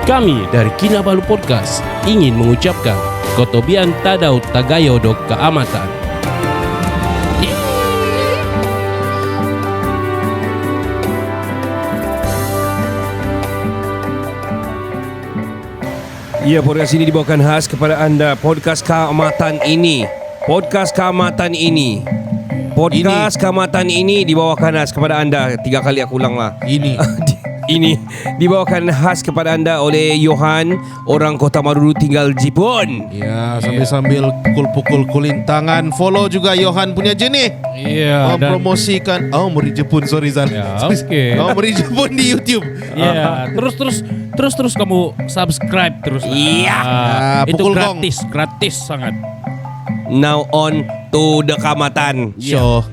Kami dari Kinabalu Podcast ingin mengucapkan Kotobian Tadau Tagayo Dok Keamatan. Ya, podcast ini dibawakan khas kepada anda. Podcast Keamatan ini dibawakan khas kepada anda. 3 kali aku ulang lah. Ini dibawakan khas kepada anda oleh Johan, orang Kota Marudu tinggal Jepun. Ya, sambil pukul-pukul kulintangan. Follow juga Johan punya jenis. Iya. Mempromosikan Meri Jepun, sorry Zan. Ya, oke. Meri Jepun di YouTube. Iya. Terus kamu subscribe terus. Iya. Itu Pukul gong. gratis sangat. Now on to the Keamatan Show.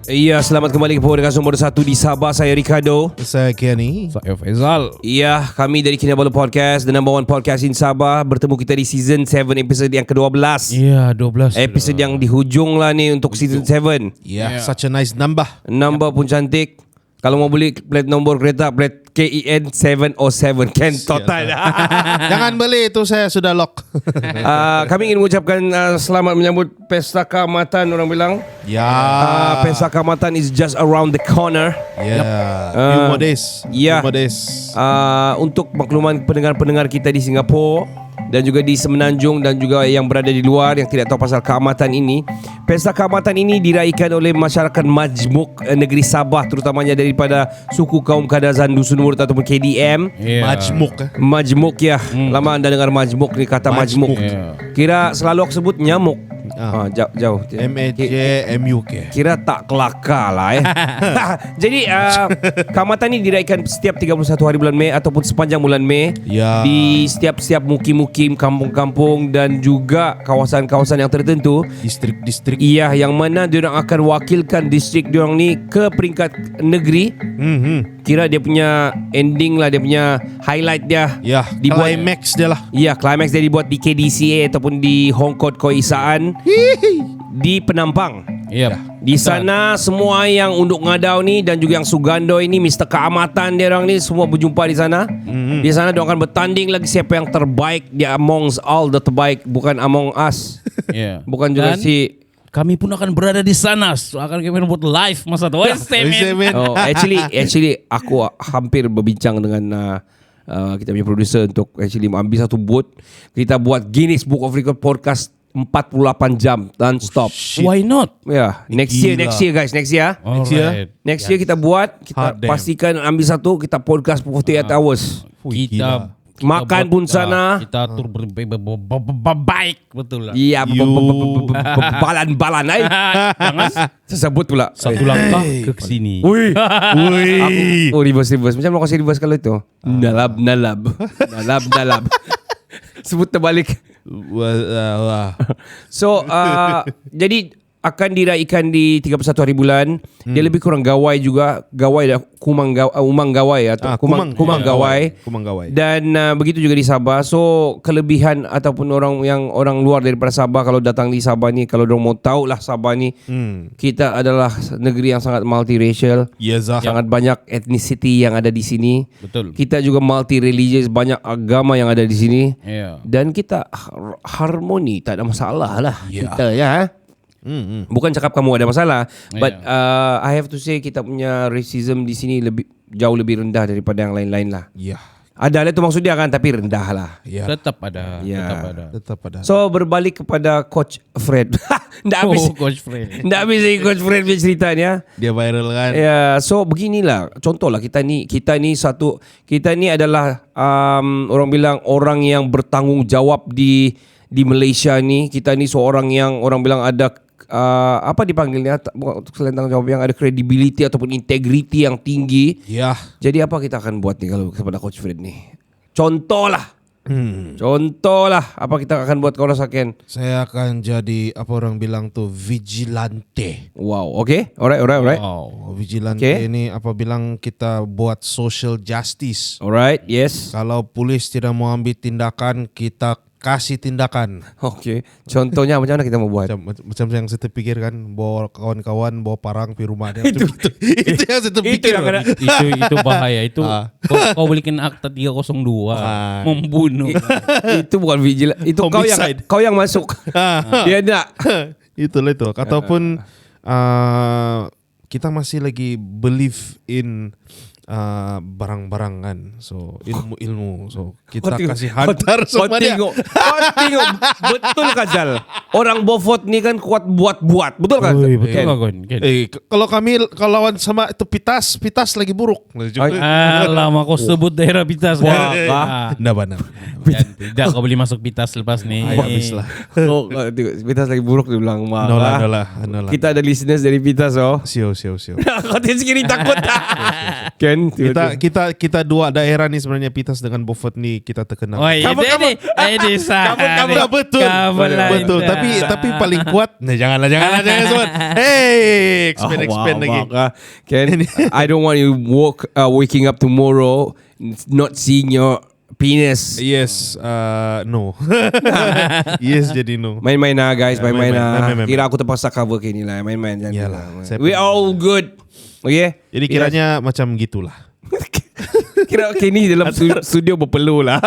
Iya, selamat kembali ke podcast nomor 1 di Sabah. Saya Ricardo. Saya Kenny. Saya Faizal. Iya, kami dari Kinabalu Podcast, the number one podcast in Sabah. Bertemu kita di season 7 episode yang ke-12. Iya, 12. Episode yang di hujung lah ni untuk season 7. Ya, such a nice number. Number pun cantik. Kalau mau beli plat nombor kereta, plat KEN 707 Ken total. Jangan beli, itu saya sudah lock. Kami ingin mengucapkan selamat menyambut Pesta Keamatan, orang bilang. Ya. Pesta Keamatan is just around the corner. Ya. Few more days. Ya. Few more days. Untuk makluman pendengar-pendengar kita di Singapura dan juga di Semenanjung dan juga yang berada di luar yang tidak tahu pasal Keamatan ini, Pesta Keamatan ini diraihkan oleh masyarakat Majmuk negeri Sabah, terutamanya daripada suku kaum Kadazan Dusun Mulut ataupun KDM. Majmuk ya. Lama anda dengar Majmuk ni, kata Majmuk. Kira selalu aku sebut nyamuk. Jauh. MAJMUK. Kira tak kelakar lah Jadi Keamatan ini diraihkan setiap 31 hari bulan Mei ataupun sepanjang bulan Mei. Ya. Di setiap mukim-mukim, kampung-kampung dan juga kawasan-kawasan yang tertentu. Distrik. Iya, yang mana diorang akan wakilkan distrik diorang ni ke peringkat negeri. Kira dia punya ending lah, dia punya highlight dia. Ya, dibuat climax dia lah. Ya, climax dia dibuat di KDCA ataupun di Hong Kong Koisaan di Penampang. Iya. Di sana semua yang unduk ngadau ni dan juga yang Sugando ini, Mr. Keamatan dia orang ni semua berjumpa di sana. Di sana dia akan bertanding lagi siapa yang terbaik di amongst all the terbaik, bukan among us. Iya. Bukan juga Dan si kami pun akan berada di sana. Akan kami buat live masa tu. actually aku hampir berbincang dengan kita punya producer untuk actually ambil satu booth. Kita buat Guinness Book of Record podcast 48 jam non-stop. Why not? Ya, next year guys, next year. Next year kita buat, kita pastikan ambil satu, kita podcast 48 hours. Kita Makan pun sana. Kita tur baik betul lah. Iya, balan-balan. Jangan Saya sebut pula. satu langkah ke sini. Wih. Reverse. Macam mana kau kasi reverse kalau itu? Nalab. Sebut terbalik. So jadi akan diraihkan di 31 hari bulan. Dia lebih kurang gawai juga. Gawai dah umang gawai atau kumang gawai. Dan begitu juga di Sabah. So kelebihan ataupun orang luar daripada Sabah kalau datang di Sabah ni, kalau dorang mau tahu lah Sabah ni, kita adalah negeri yang sangat multiracial. Sangat banyak ethnicity yang ada di sini. Betul. Kita juga multi religious, banyak agama yang ada di sini. Yeah. Dan kita harmoni, tak ada masalah lah. Kita ya. Bukan cakap kamu ada masalah, but I have to say kita punya racism di sini jauh lebih rendah daripada yang lain-lain lah. Ada tu maksud dia kan, tapi rendah lah. Tetap ada. Tetap ada. So berbalik kepada Coach Fred. Nggak habis Coach Fred. Nggak habis lagi Coach Fred punya ceritanya. Dia viral kan. Ya, so beginilah. Contohlah kita ni adalah orang bilang orang yang bertanggung jawab di Malaysia ni. Kita ni seorang yang orang bilang ada apa dipanggilnya, selain tanggung jawab, yang ada credibility ataupun integrity yang tinggi. Ya. Jadi apa kita akan buat nih kalau kepada Coach Fred nih? Contoh lah. Contoh lah apa kita akan buat kau rasakan. Saya akan jadi apa orang bilang tuh vigilante. Wow, okay. Alright. Oh, vigilante Okay. ini apa bilang kita buat social justice. Alright, yes. Kalau polis tidak mau ambil tindakan, kita kasih tindakan. Okay. Contohnya macam mana kita mau buat? Macam yang saya terpikir kan, bawa kawan-kawan bawa parang pergi rumah dia. Itu yang saya terpikir. Itu bahaya. Itu kau belikan akta 302 membunuh. Itu bukan vigil. Itu Homicide. kau yang masuk. Dia enggak. Itulah itu. Ataupun kita masih lagi believe in barang-barang kan. So ilmu. So kita kasih hantar sama dia. Kau tengok. Betul kan Zal? Orang Bofot ni kan kuat buat-buat. Betul kan? Betul Kan? kan? Kalau kami lawan sama itu Pitas lagi buruk. Lama kau sebut daerah Pitas kan? Nggak benar. Tidak kau boleh masuk Pitas lepas ni. Habis lah. Oh, tengok. Pitas lagi buruk dia bilang. Nolah. Kita ada listeners dari Pitas oh. Sio. Kau sendiri takut. Kan? Kita dua daerah ni sebenarnya Pitas dengan Beaufort ni kita terkenal. Oh, ini Betul. Tapi paling kuat. Nah, jangan sebut. Hey, expand lagi. Kan? I don't want you waking up tomorrow not seeing your penis. Yes, no. Yes, jadi no. Main-main lah guys, main-main lah. main. Kira aku terpaksa cover ke ni lah. Main-main jangan. Yalah, saya We all good. Okay? Jadi kiranya macam gitulah. Kira Kenny dalam studio berpeluh lah.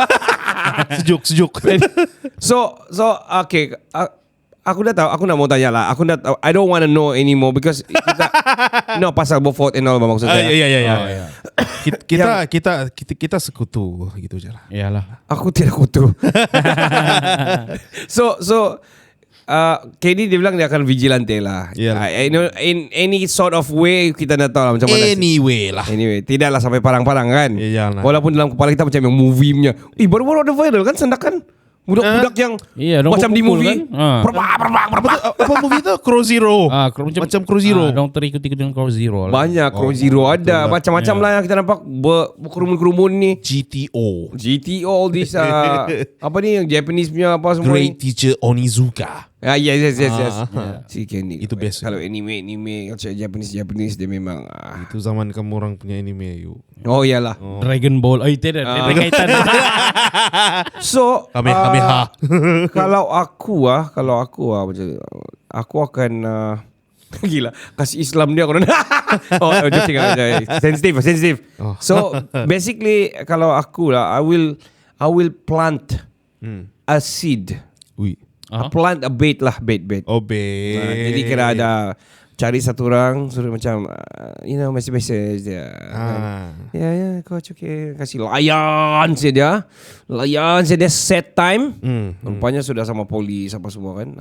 Sejuk. So okay. Aku dah tahu. Aku nak mau tanya lah. Aku dah tahu. I don't want to know anymore because kita no pasal Beaufort and all maksud saya. Ya. Kita sekutu gitu je lah. Iyalah. Aku tidak kutu. So Kenny dia bilang dia akan vigilante lah. Yeah. In any sort of way kita nak tahu lah macam mana. Anyway, tidaklah sampai parang-parang kan. Iyalah. Walaupun dalam kepala kita macam yang movie-nya. Baru-baru ada viral kan sendakan. Budak-budak yang macam di movie. Kan? Apa movie tu? Crow Zero. Macam Crow Zero. Dong terikut-ikutin Crow Zero lah. Banyak Crow Zero ada. Macam-macam lah yang kita nampak berkerumun-kerumun ni. GTO. all this apa ni yang Japanese punya apa semua Great Teacher Onizuka. Yes. Si Kenny Itu best. Kalau anime macam Japanese dia memang Itu zaman kamu orang punya anime you. Oh iyalah. Dragon Ball. Oh tidak. Ada kaitan. So Kamehameha. Kalau aku macam aku akan gila kasih Islam dia aku. sensitive. So basically kalau aku lah I will plant a seed. Plant a bait. Oh, bait. Jadi kira ada cari satu orang suruh macam message dia. Ya kau cukai kasih layan saja set time. Rupanya sudah sama polis apa semua kan.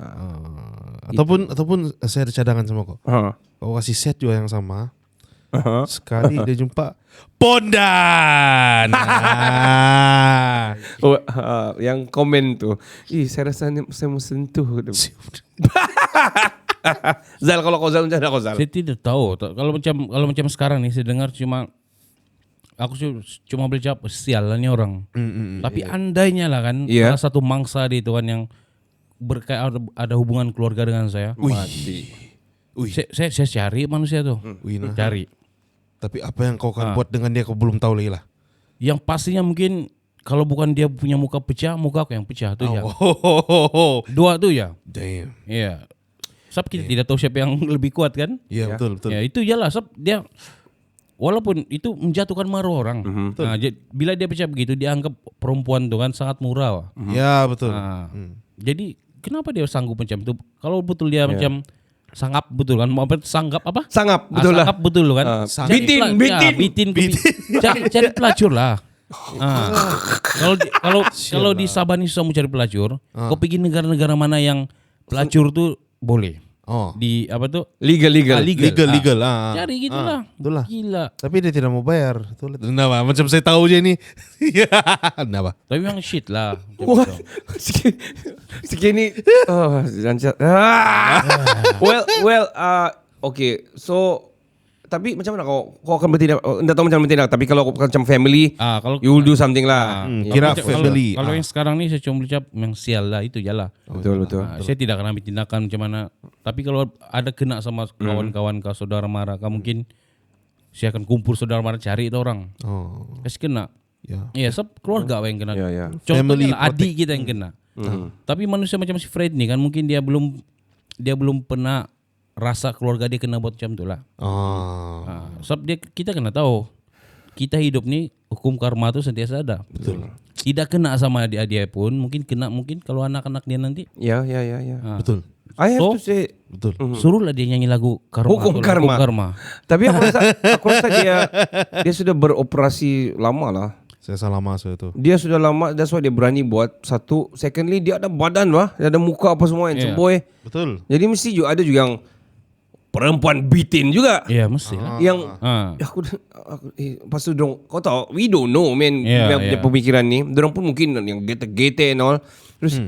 Ataupun saya ada cadangan sama kau. Kau kasih set juga yang sama. Sekali dia jumpa Pondan. Yang komen tu, saya rasa saya mau sentuh. Zal, kalau kau Zal macam mana kau Zal? Saya tidak tahu. Kalau macam sekarang nih saya dengar aku cuma boleh jawab sial lah ni orang. Tapi andainya lah kan salah satu mangsa di itu kan yang ada hubungan keluarga dengan saya. Mati. Saya cari manusia tuh. Cari. Tapi apa yang kau akan buat dengan dia kau belum tahu lagi lah. Yang pastinya mungkin kalau bukan dia punya muka pecah, muka aku yang pecah tuh ya. Dua tuh ya. Damn. Iya. Sebab kita tidak tahu siapa yang lebih kuat kan? Iya betul. Ya itu iyalah sebab dia walaupun itu menjatuhkan maru orang. Nah, bila dia pecah begitu dianggap perempuan tuh kan sangat murah. Ya betul. Jadi kenapa dia sanggup macam itu? Kalau betul dia macam sanggap betul kan? Sanggap apa? Sanggap betul lah. Sanggap betul kan? Bitin. Cari pelacur lah. Kalau di Sabah nih mau cari pelacur, kau pergi negara-negara mana yang pelacur tuh boleh? Di apa tuh? Legal. Legal. Cari gitu lah. Itulah. Gila. Tapi dia tidak mau bayar. Kenapa? Macam saya tahu je ni. Kenapa? Tapi memang shit lah. What? Segini. Well, okay. So Tapi macam mana kau akan bertindak? Enggak tahu macam bertindak. Tapi kalau macam family, Kalau you will do something lah. Kira kalau- family. Kalau yang sekarang ni saya cuma ucap yang sial lah itu jalan. Betul. Saya tidak akan ambil tindakan macam mana. Tapi kalau ada kena sama kawan-kawan kau, saudara mara kau, mungkin saya akan kumpul saudara mara cari itu orang. Kasih kena. Ya. Iya, sebab keluarga yang kena. Ya. Contohnya Family lah, adik kita yang kena. Tapi manusia macam si Fred ni kan mungkin dia belum pernah rasa keluarga dia kena buat macam tu lah. Sebab kita kena tahu kita hidup ni hukum karma tu sentiasa ada. Betul. Tidak kena sama dia pun mungkin kena kalau anak-anak dia nanti. Ya. Betul. I have to say, Betul. Suruhlah dia nyanyi lagu karma. Hukum tu lah, karma. Hukum karma. tapi aku rasa dia sudah beroperasi lama lah. Saya salah masa itu. Dia sudah lama, that's why dia berani buat. Satu, secondly dia ada badan lah, dia ada muka apa semua yang cemboy. Betul. Jadi mesti juga ada juga yang perempuan bitin juga. Ya mesti lah. Yang Ah. aku pas tu dong, kau tahu, we don't know man, Yeah, punya yeah. pemikiran ni. Dorang pun mungkin yang gete-gete and all. Terus,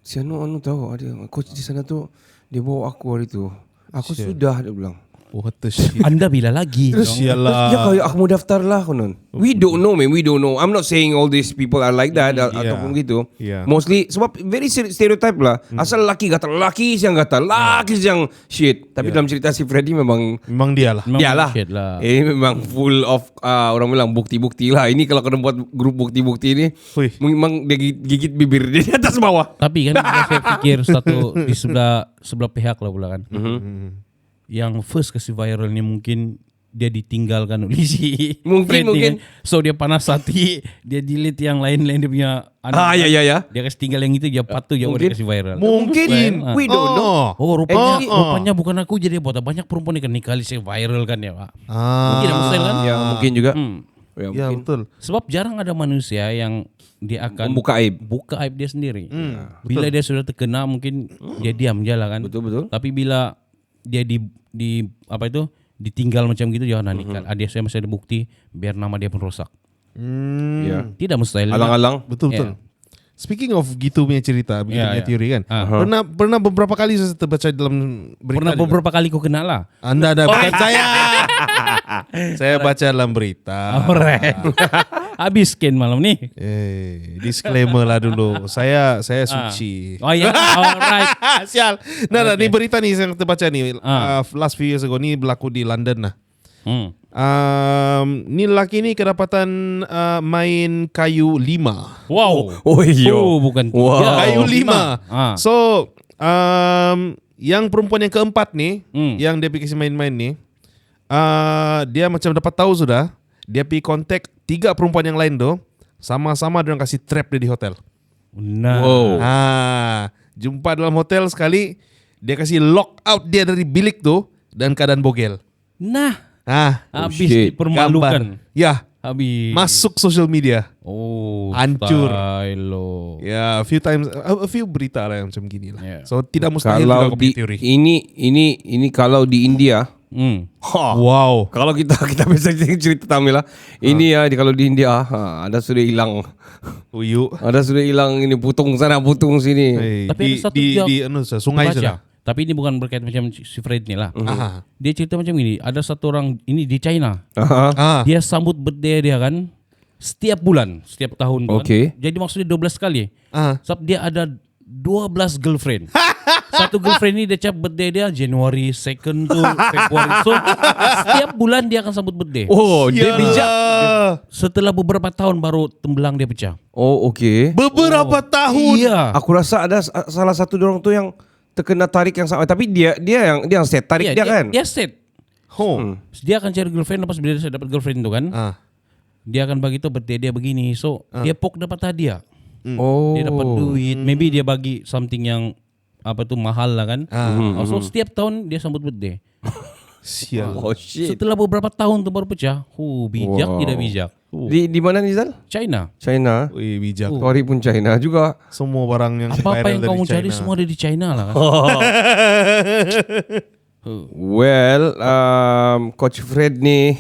si anu tahu ada coach di sana tu, dia bawa aku hari tu. Aku sudah, dia bilang. What the shit. Anda bila lagi? Terus ya kayak aku mau daftar lah konon. We don't know man, we don't know. I'm not saying all these people are like that ataupun gitu. Yeah. Mostly sebab very stereotype lah. Asal laki kata laki siang kata laki siang shit. Tapi dalam cerita si Freddy memang Memang dia lah. dia lah. Shit lah. Ini memang full of orang bilang bukti-bukti lah. Ini kalau kena buat grup bukti-bukti ni, Wih. memang dia gigit bibir dia di atas bawah. Tapi kan saya pikir satu di sebelah pihak lah pula kan. Yang first kasih viral ni mungkin dia ditinggalkan oleh si Mungkin, Fred ni mungkin. kan. So dia panas hati, dia delete yang lain-lain dia punya Ya. Dia kasih tinggal yang itu dia patuh dia Mungkin. kasih viral. Mungkin. We don't know. Oh rupanya bukan aku jadi buat banyak perempuan ikan nikali saya viral kan ya Pak. Mungkin ada mustahil kan? Ya mungkin juga. Ya mungkin. betul. Sebab jarang ada manusia yang dia akan Membuka aib. buka aib dia sendiri. Bila dia sudah terkena mungkin dia diam je lah kan. Betul. Tapi bila dia di apa itu ditinggal macam gitu jangan nikah. Dia saya masih ada bukti biar nama dia pun rosak. Ya. Tidak mustahil. Alang-alang. Betul. Speaking of gitu punya cerita, begitu punya teori kan. Pernah beberapa kali saya terbaca dalam berita. Pernah beberapa kali kau kenal lah. Anda ada bukan saya. Saya baca dalam berita. Alright. Habis scan malam ni. Disclaimer lah dulu. Saya suci. Oh ya, alright. Sial. Nah, ni berita ni yang terbaca ni. Last few years ago ni berlaku di London lah. Ni lelaki ni kedapatan main kayu 5. Wow. Oh iya. Bukan Wow. tiga. Kayu 5. So yang perempuan yang keempat ni, yang dia pergi main-main ni, dia macam dapat tahu sudah, dia pergi kontak 3 perempuan yang lain tu, sama-sama dia kasih trap dia di hotel. Nah. Wow. Jumpa dalam hotel sekali, dia kasih lock out dia dari bilik tu dan keadaan bogel. Nah. Habis shit. dipermalukan. Ya, Habis. masuk social media. Oh, Hancur. stylo. Ya, a few berita lah yang macam gini lah. Yeah. So tidak mustahil Kalau juga di teori. ini kalau di India, Wow. kalau kita bisa cerita Tamil lah. Ini ya kalau di India ada sudah hilang. Uyu. Ada sudah hilang ini putung sana putung sini. Tapi ada satu dia sungai baca. sudah. Tapi ini bukan berkaitan macam si Fred ni lah. Aha. Dia cerita macam ini. Ada satu orang ini di China. Aha. Dia sambut birthday dia kan setiap bulan, setiap tahun. Okay. Kan? Jadi maksudnya 12 kali. Sebab dia ada 12 girlfriend. Satu girlfriend ni dia cap birthday dia Januari, second tu Februari. So setiap bulan dia akan sambut birthday. Oh, dia bijak. Setelah beberapa tahun baru tembelang dia pecah. Oh, okay. Beberapa tahun. Iya. Aku rasa ada salah satu orang tu yang terkena tarik yang sama. Tapi dia yang set tarik Iya, dia kan. Dia set. Dia akan cari girlfriend lepas bila dia dapat girlfriend tu kan. Dia akan bagi tu birthday dia begini. So dia pok dapat hadiah. Oh. Dia dapat duit. Maybe dia bagi something yang apa tu mahal lah kan. So setiap tahun dia sambut birthday. Sial. Oh shit. Setelah beberapa tahun tu baru pecah. Bijak tidak bijak. Di mana ni Zal? China. China. Wih, bijak. Sorry pun China juga. Semua barang yang Apa-apa viral yang dari kamu China. cari semua ada di China lah kan. Well, Coach Fred ni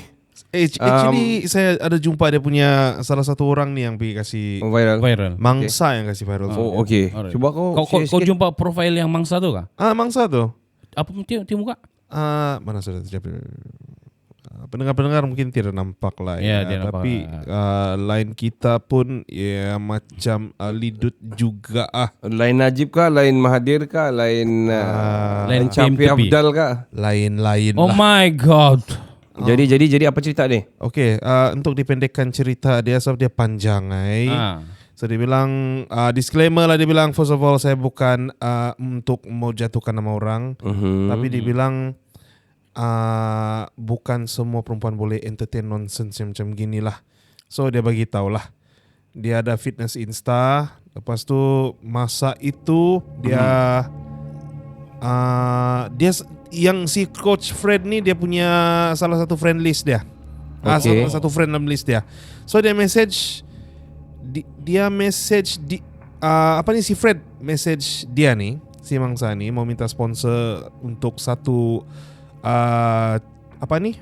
Actually saya ada jumpa dia punya salah satu orang ni yang pergi kasih viral. Viral. mangsa yang kasih viral. Oh, okay. Alright. Cuba kau Kau jumpa profil yang mangsa tu kah? Mangsa tu. Apa tiap muka? Mana sudah terjadi? Pendengar-pendengar mungkin tidak nampak lah Ya, ya, dia nampak. tapi line kita pun ya macam lidut juga Lain Najib kah? Lain Mahathir kah? Lain Lain Capi Tepi. Afdal kah? lain-lain Oh lah. my god. Jadi apa cerita ni? Okey, untuk dipendekkan cerita dia sebab dia panjang So dia bilang disclaimer lah, dia bilang first of all saya bukan untuk mau jatuhkan nama orang, tapi dia bilang bukan semua perempuan boleh entertain nonsense yang macam gini lah. So dia bagi tahu lah. Dia ada fitness Insta, lepas tu masa itu dia yang si Coach Fred ni dia punya salah satu friend list dia. Okay. Salah satu friend dalam list dia. So dia message si Fred message dia ni, si mangsa ni mau minta sponsor untuk satu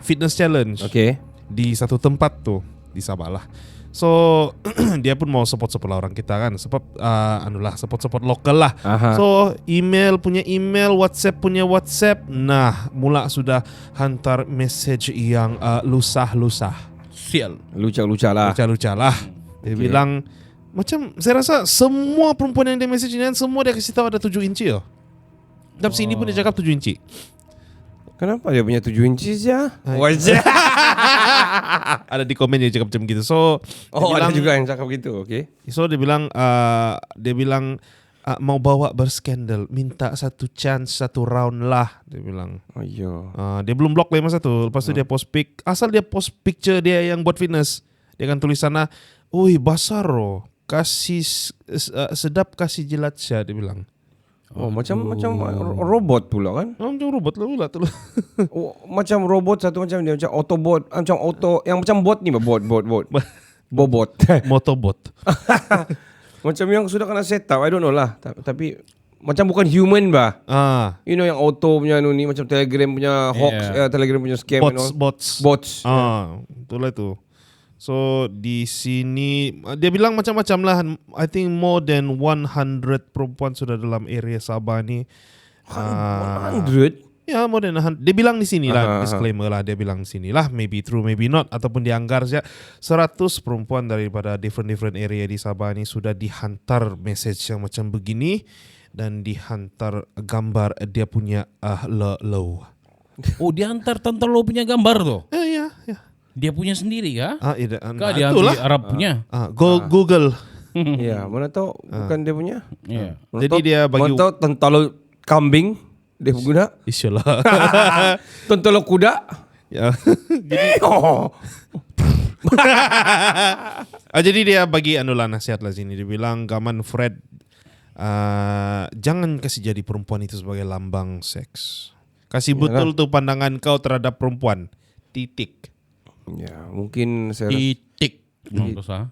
fitness challenge. Okay. Di satu tempat tu di Sabah lah. So dia pun mau support lah orang kita kan, sebab support lokal lah. Aha. So email punya email, WhatsApp punya WhatsApp. Nah, mula sudah hantar message yang lusah-lusah. Sial. Luca-luca lah. Luca-luca lah. Dia bilang macam saya rasa semua perempuan yang dia message ni semua dia kasih tahu ada 7 inci Dalam sini pun dia cakap 7 inci. Kenapa dia punya 7 inci je? Wajah. Ada di komen dia cakap macam gitu. So Ada juga yang cakap gitu. Okay. So dia bilang mau bawa berskandal, minta satu chance, satu round lah. Dia bilang. Dia belum block lagi masa tu. Lepas tu dia post pic. Asal dia post picture dia yang buat fitness, dia akan tulis sana, "Ui basar kasih sedap kasih jilat saya," dia bilang. Macam robot pula kan? Macam robot lah tu. Macam robot satu macam dia macam Autobot, macam auto yang macam bot ni bot. Bobot. Motobot. Macam yang sudah kena set up, I don't know lah. Tapi macam bukan human bah. You know yang auto punya ni macam Telegram punya hoax, Telegram punya scam, Bots. Itulah tu. So di sini dia bilang macam-macam lah. I think more than 100 perempuan sudah dalam area Sabah ni. 100? Ya, more than 100. Dia bilang di sini lah, disclaimer lah, dia bilang di sini lah, maybe true, maybe not, ataupun dianggar saja 100 perempuan daripada different area di Sabah ni sudah dihantar message yang macam begini dan dihantar gambar dia punya low. Oh, dia hantar Tante Lo punya gambar tu. Ya. Dia punya sendiri kah? Kah dia itulah. anti Arab punya? Google. Ya, mana tahu bukan dia punya. Ya. Jadi dia bagi Mana tahu tentalo kambing dia guna. Insyaallah. Tentalo kuda. Ya. Jadi dia bagi nasihat lah sini. Dia bilang gaman Fred, jangan kasih jadi perempuan itu sebagai lambang seks. Kasih betul tuh pandangan kau terhadap perempuan. Titik. Ya, mungkin saya Titik.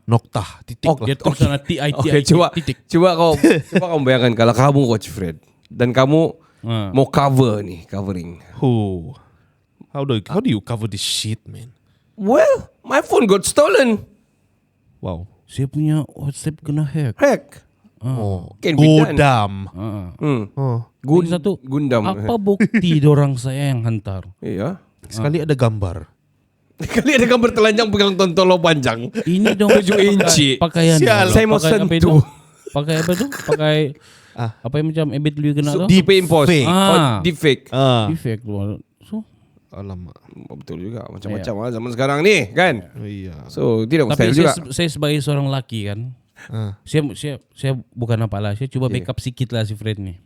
Noktah. Titik lah. Dia tulis sana TITI. Oke, titik. coba kamu bayangkan kalau kamu Coach Fred dan kamu mau covering. How do you cover this shit, man? Well, my phone got stolen. Wow. Saya punya WhatsApp kena hack. Can be done. Godam. Lagi satu, Gundam. apa bukti dorang saya yang hantar? Iya. Sekali ada gambar. Kali ada gambar telanjang pegang tontolo panjang. Ini dong 7 inci. pakaian. Sial. Saya mau Pakai apa itu? sentuh. Pakai apa tu? Pakai apa yang macam ebit lu kena tu? Deep impose. Fake. Deep fake. Defect tu. So, Alamak. Betul juga. Macam-macam lah zaman sekarang ni kan. Iya. So tidak tapi mustahil juga. saya sebagai seorang lelaki kan, saya bukan apalah, saya coba backup sikit lah si Fred ni.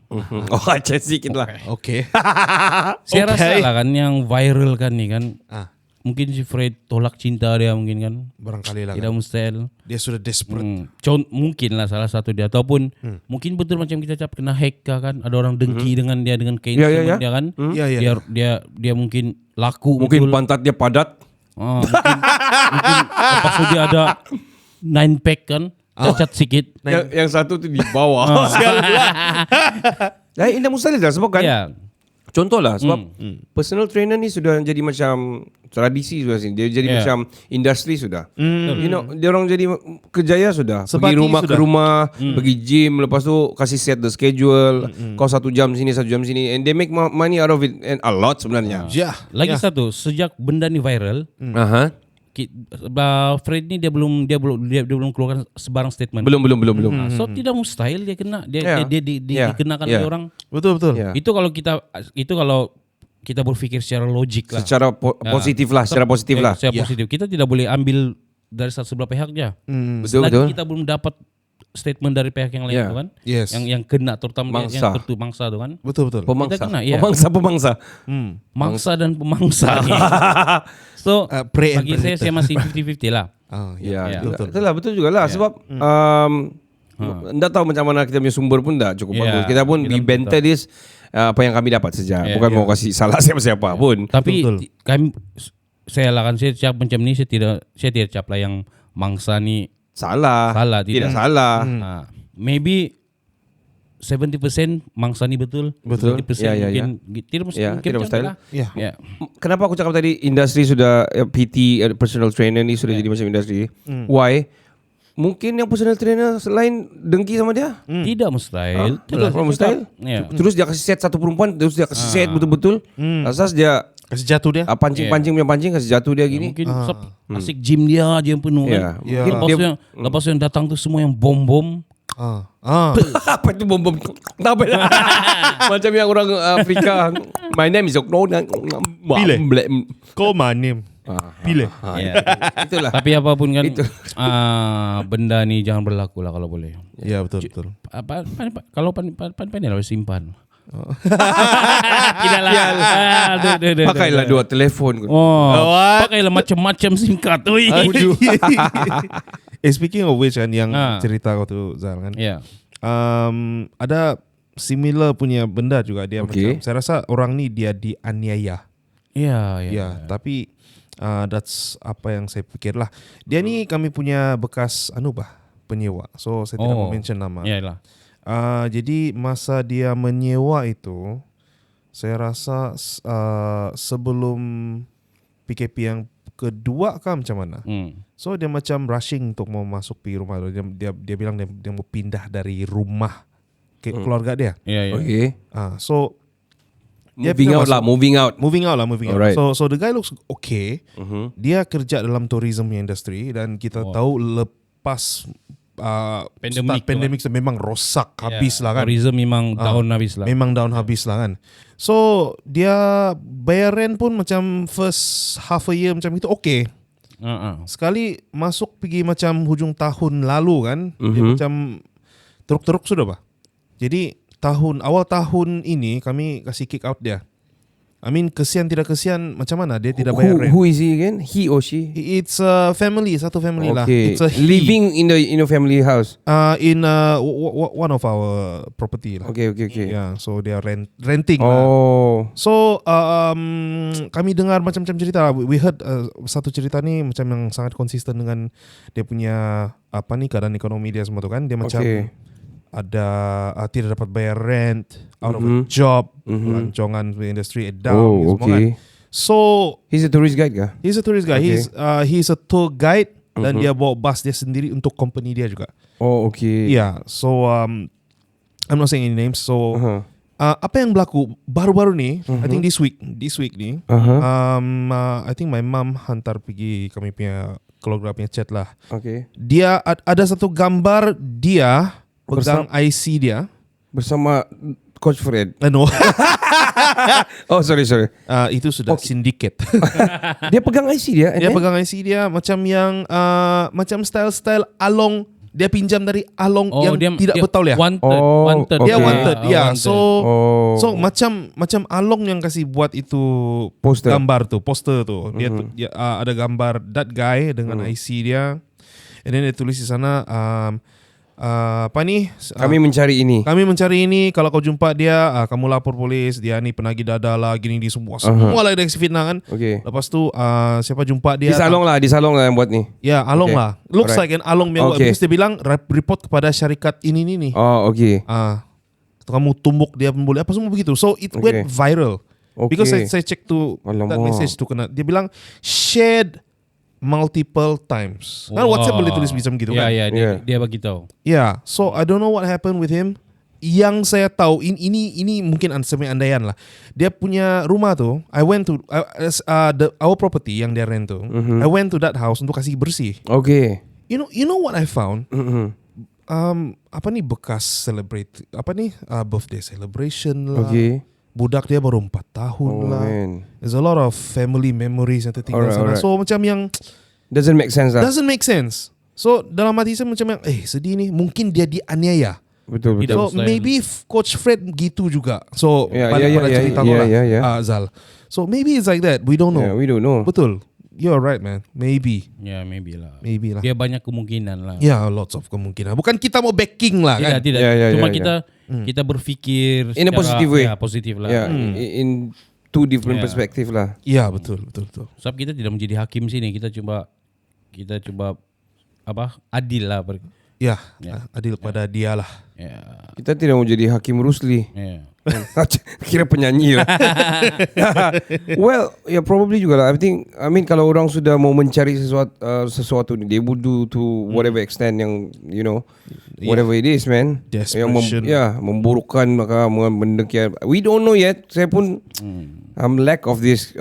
Aceh sedikit lah. Oke. Saya Okay. rasa lah kan yang viral kan ni kan, mungkin si Fred tolak cinta dia mungkin kan. Barangkali lah. Tidak mustahil. Dia sudah desperate. Mungkin lah salah satu dia, ataupun mungkin betul macam kita cakap kena hack kah kan, ada orang dengki dengan dia, dengan keinginan dia kan. Dia mungkin laku, Mungkin betul. pantat dia padat. Mungkin apa saja dia ada 9 pack kan, cacat sikit. Yang satu tu di bawah. Sial lah. Indah mustahil dah sebab kan. Ya. Contoh lah sebab personal trainer ni sudah jadi macam tradisi sudah sini. Dia jadi macam industri sudah. You know, dia orang jadi kerjaya sudah. Sebati pergi rumah sudah. ke rumah, pergi gym, lepas tu kasih set the schedule. Kau 1 jam sini, 1 jam sini, and they make money out of it, and a lot sebenarnya. Lagi satu, sejak benda ni viral, Fred ni dia belum keluarkan sebarang statement. Belum. So tidak mustahil dia kena dia dikenakan oleh orang. Betul. Yeah. Itu kalau kita berpikir secara logik lah. Secara positif lah, secara positif lah. Secara positif. Kita tidak boleh ambil dari sebelah pihak aja. Betul. Kita belum dapat statement dari pihak yang lain tu kan. Yes. Yang kena terutama Mangsa. yang mangsa tu kan. Betul. Kita kena, ya. Pemangsa. Mangsa dan pemangsa ni. So Prey and bagi saya masih 50-50 lah. Ya, betul juga lah sebab enggak tahu macam mana kita punya sumber pun dah cukup bagus. Kita pun we banter this apa yang kami dapat saja. Bukan mau kasih salah siapa-siapa pun. Tapi kami saya cakap macam ni saya tidak cakap lah yang mangsa ni Salah tidak salah. Maybe 70% mangsa ni betul. 30% mungkin tidak mustahil lah. Ya. Kenapa aku cakap tadi industri sudah PT personal trainer ni sudah jadi macam industri? Why? Mungkin yang personal trainer selain dengki sama dia. Tidak mustahil. Mustahil. Terus dia kasih set satu perempuan, terus dia kasih set betul-betul. Asas dia Kasih jatuh dia. pancing kasih jatuh dia gini. Mungkin asik gym dia aja yang penuh kan. Lepas yang datang tu semua yang bom-bom. Apa itu bom? Kenapa? Macam yang orang Afrika. My name is Okno. Kau manim. Pilih. Itulah. Tapi apapun kan benda ni jangan berlaku lah kalau boleh. Ya betul. Kalau pandai lah simpan. Tidaklah. Pakailah 2 telefon. Pakailah macam-macam SIM card. Speaking of which kan yang cerita kau tu Zal kan. Ada similar punya benda juga dia macam saya rasa orang ni dia dianiaya. Ya, tapi that's apa yang saya fikir lah. Dia ni kami punya bekas penyewa. So saya tidak mau mention nama. Yalah. Jadi masa dia menyewa itu saya rasa sebelum PKP yang kedua kah macam mana. So dia macam rushing untuk mau masuk pergi rumah. Dia bilang dia mau pindah dari rumah ke keluarga dia. Okay. So moving out. Alright. So the guy looks okay. Dia kerja dalam tourism industry dan kita tahu lepas pandemik memang rosak habis lah kan. Tourism memang down habis lah. Memang down habis lah kan. So dia bayar rent pun macam first half a year macam itu okay. Sekali masuk pergi macam hujung tahun lalu kan, dia macam teruk-teruk sudah bah. Jadi awal tahun ini kami kasih kick out dia. I mean kesian tidak kesian macam mana dia tidak bayar rent. Who is he again? He or she? It's a family, satu family lah. It's a living in the family house. In one of our property lah. Okay. Yeah, so they are renting. So kami dengar macam-macam cerita. We heard satu cerita ni macam yang sangat konsisten dengan dia punya keadaan ekonomi dia semua tu kan. Dia macam ada tidak dapat bayar rent, out of a job, lancongan industry down semua kan. So he's a tourist guide kah? He's a tourist guide. He's a tour guide dan dia bawa bus dia sendiri untuk company dia juga. Yeah. So I'm not saying any names. So apa yang berlaku baru-baru ni, I think this week ni, I think my mom hantar pergi kami punya keluarga punya chat lah. Dia ada satu gambar dia pegang IC dia bersama Coach Fred. No. Sorry. Itu sudah syndicate. Dia pegang IC dia. Dia pegang IC dia macam yang macam style Along. Dia pinjam dari Along yang tidak betul ya. Wanted. Dia wanted. Ya. So macam Along yang kasih buat itu gambar tu, poster tu. Dia ada gambar that guy dengan IC dia. And then dia tulis di sana kami mencari ini, kalau kau jumpa dia kamu lapor polis, dia ni penagih dada lah, gini di semua lah dia kasi fitnah kan. Lepas tu siapa jumpa dia di salong lah yang buat ni. Ya, Along lah. Looks like an Along yang buat. Dia bilang report kepada syarikat ini. atau kamu tumbuk dia pembuli apa semua begitu. So it went viral. Because saya check to that message tu kena. Dia bilang shared multiple times. Kan WhatsApp boleh tulis macam gitu kan? Dia bagi tahu. Yeah, so I don't know what happened with him. Yang saya tahu ini mungkin andaian lah. Dia punya rumah tu, I went to our property yang dia rent tu. I went to that house untuk kasih bersih. Okay. You know what I found? Apa ni bekas celebrate birthday celebration lah. Okay. Budak dia baru 4 tahun lah. Man. There's a lot of family memories yang tertinggal sana. So macam yang doesn't make sense lah. Doesn't make sense. So dalam hati saya macam yang sedih ni. Mungkin dia dianiaya. Betul. So maybe Coach Fred gitu juga. So pada cerita lah Zal. So maybe it's like that. We don't know. Yeah, we don't know. Betul. You're right, man. Maybe. Ya, maybe lah. Maybe lah. Dia banyak kemungkinan lah. Ya, lots of kemungkinan. Bukan kita mau backing lah kan. Tidak. Cuma kita berfikir in a positive way. Ya, positif lah. Yeah, in two different perspective lah. Ya, betul. Sebab kita tidak menjadi hakim sini. Kita coba adil lah. Ya, adil pada dia lah. Ya. Kita tidak mau jadi Hakim Rusli. Ya. Kira penyanyi lah. Well, probably juga lah. I mean kalau orang sudah mau mencari sesuatu ni, they would do to whatever extent yang whatever it is, man. Desperation. Yang memburukkan maka mendekian. We don't know yet. Saya pun lack of this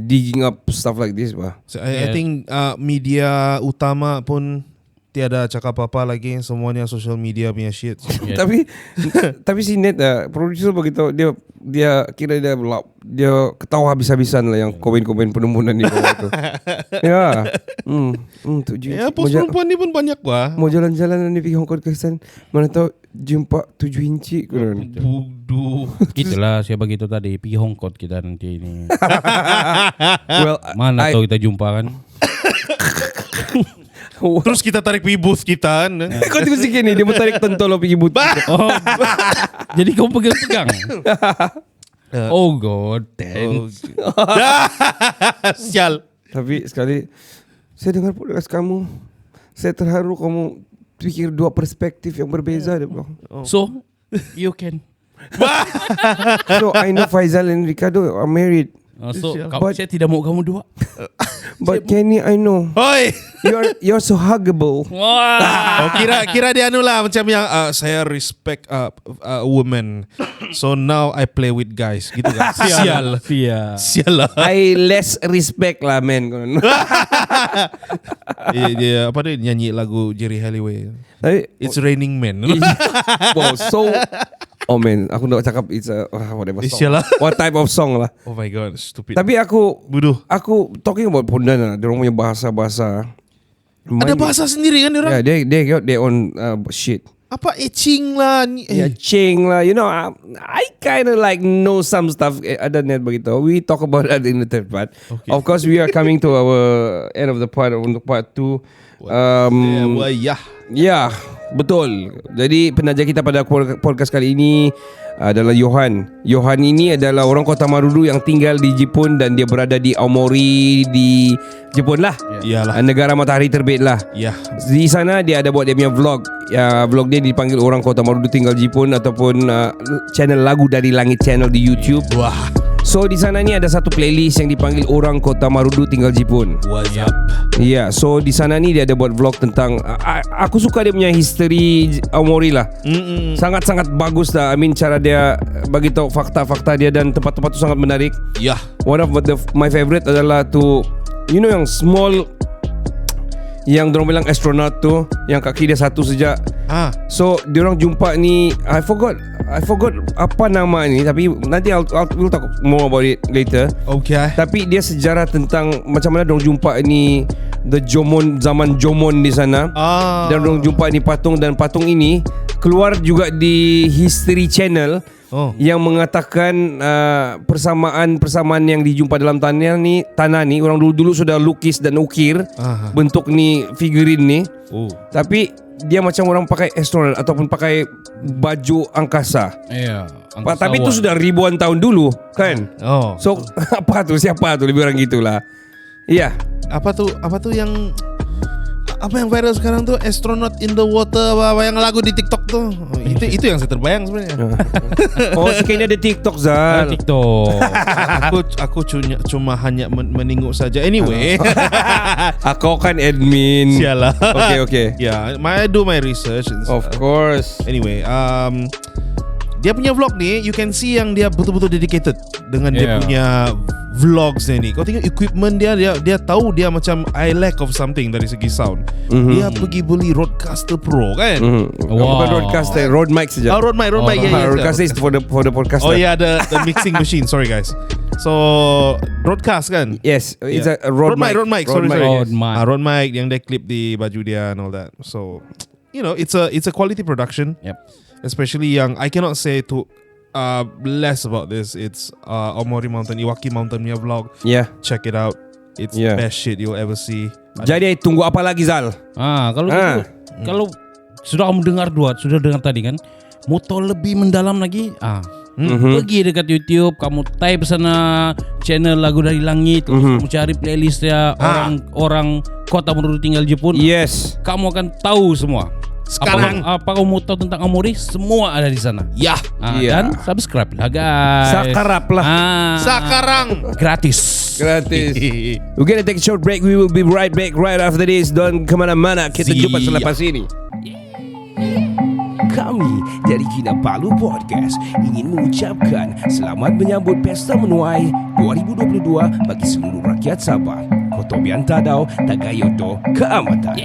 digging up stuff like this, bah. So, I think media utama pun tiada cakap apa-apa lagi, semuanya social media punya shit. Tapi si Ned producer begitu dia kira dia ketawa habis-habisan lah yang komen-komen penemuan di bawah tu. Ya. Ya, pos perempuan ni pun banyak wah. Mau jalan-jalan ni pergi Hong Kong Kestan, mana tahu jumpa 7 inci kan. Bodoh. Itulah saya begitu tadi, pergi Hong Kong kita nanti ini. Well, mana tahu kita jumpa kan. Terus kita tarik pergi booth kita kan. Kau tiba sikit ni dia mau tarik tentol pergi booth. Jadi kau pegang-pegang. Oh god damn. Sial. Tapi sekali saya dengar podcast kamu, saya terharu kamu pikir dua perspektif yang berbeza. So you can. So I know Faizal and Ricardo are married. So saya tidak mau kamu dua. But Kenny, I know. Hoi. You're so huggable. Wah. Kira dia anu lah macam yang saya respect women. So now I play with guys gitu kan. Sial lah. I less respect lah man. Dia apa dia nyanyi lagu Jerry Halliway. It's Raining Men. Wow, so oh man, aku nak cakap it's whatever song. What type of song lah. Oh my god, stupid. Tapi aku talking about Pondan lah, dia orang punya bahasa. Ada bahasa sendiri kan dia orang? Yeah, they got their own shit. Apa eching lah ni. Yeah, ching lah. I kind of like know some stuff other than that begitu. We talk about that in the third part. Okay. Of course, we are coming to our end of the part untuk part 2. Ya, betul. Jadi penaja kita pada podcast kali ini adalah Johan. Johan ini adalah orang Kota Marudu yang tinggal di Jepun dan dia berada di Aomori di Jepun lah. Iyalah. Negara matahari terbit lah. Ya. Di sana dia ada buat dia punya vlog. Vlog dia dipanggil orang Kota Marudu tinggal Jepun ataupun channel Lagu Dari Langit channel di YouTube. Wah. So di sana ni ada satu playlist yang dipanggil Orang Kota Marudu Tinggal Jepun. Wajab. Ya, so di sana ni dia ada buat vlog tentang aku suka dia punya history Aomori lah. Sangat-sangat bagus lah. I mean cara dia bagi tahu fakta-fakta dia dan tempat-tempat tu sangat menarik. Ya. One of my favorite adalah tu yang small yang dorang bilang astronaut tu yang kaki dia satu sejak. So diorang jumpa ni I forgot apa nama ni, tapi nanti we'll talk more about it later. Okay. Tapi dia sejarah tentang macam mana dorang jumpa ni the Jomon, zaman Jomon di sana. Dan dorang jumpa ni patung, dan patung ini keluar juga di History Channel. Yang mengatakan persamaan yang dijumpa dalam tanah ni orang dulu sudah lukis dan ukir bentuk ni figurin ni. Tapi dia macam orang pakai astronaut ataupun pakai baju angkasa. Iya. Tapi itu sudah ribuan tahun dulu kan. So siapa tu lebih orang gitulah. Iya. Apa tu yang apa yang viral sekarang tuh astronaut in the water apa yang lagu di TikTok tuh. Itu yang saya terbayang sebenarnya. Oh, sekarang ada TikTok Zal. TikTok. aku cuma hanya menengok saja. Anyway, Aku kan admin. sialah. Okay. Yeah, I do my research. Of course. Anyway, dia punya vlog ni, you can see yang dia betul-betul dedicated dengan dia punya vlogs ni. Kau tengok equipment dia tahu dia macam I lack of something dari segi sound. Dia pergi beli Rodecaster Pro kan? Bukan Rodecaster, Rode mic saja. Rode mic. Yeah. Rodecaster is for the podcaster. Oh yeah, the mixing machine. Sorry guys. So Rodecast kan? Yes, it's a Rode mic. Rode mic. Sorry. Rode mic. Rode mic yang dia clip di baju dia and all that. So it's a quality production. Yep. Especially yang I cannot say to less about this. It's Omori Mountain, Iwaki Mountain punya vlog. Yeah. Check it out. It's the best shit you'll ever see. Jadi tunggu apa lagi Zal? Kalau sudah kamu sudah dengar tadi kan, mau tahu lebih mendalam lagi, pergi dekat YouTube, kamu type sana channel Lagu Dari Langit, kamu cari playlistnya orang kota menurut tinggal Jepun. Yes. Kamu akan tahu semua. Sekarang apa kamu mau tahu tentang Omori, semua ada di sana. ya. Dan subscribe lah guys. Sakarap lah. Sekarang Gratis. We're gonna take a short break. We will be right back right after this. Don't kemana-mana. Kita jumpa selepas ini. Kami dari Kinabalu Podcast ingin mengucapkan selamat menyambut Pesta Menuai 2022 bagi seluruh rakyat Sabah. Kotobian Tadau, Tagayoto, Keamatan.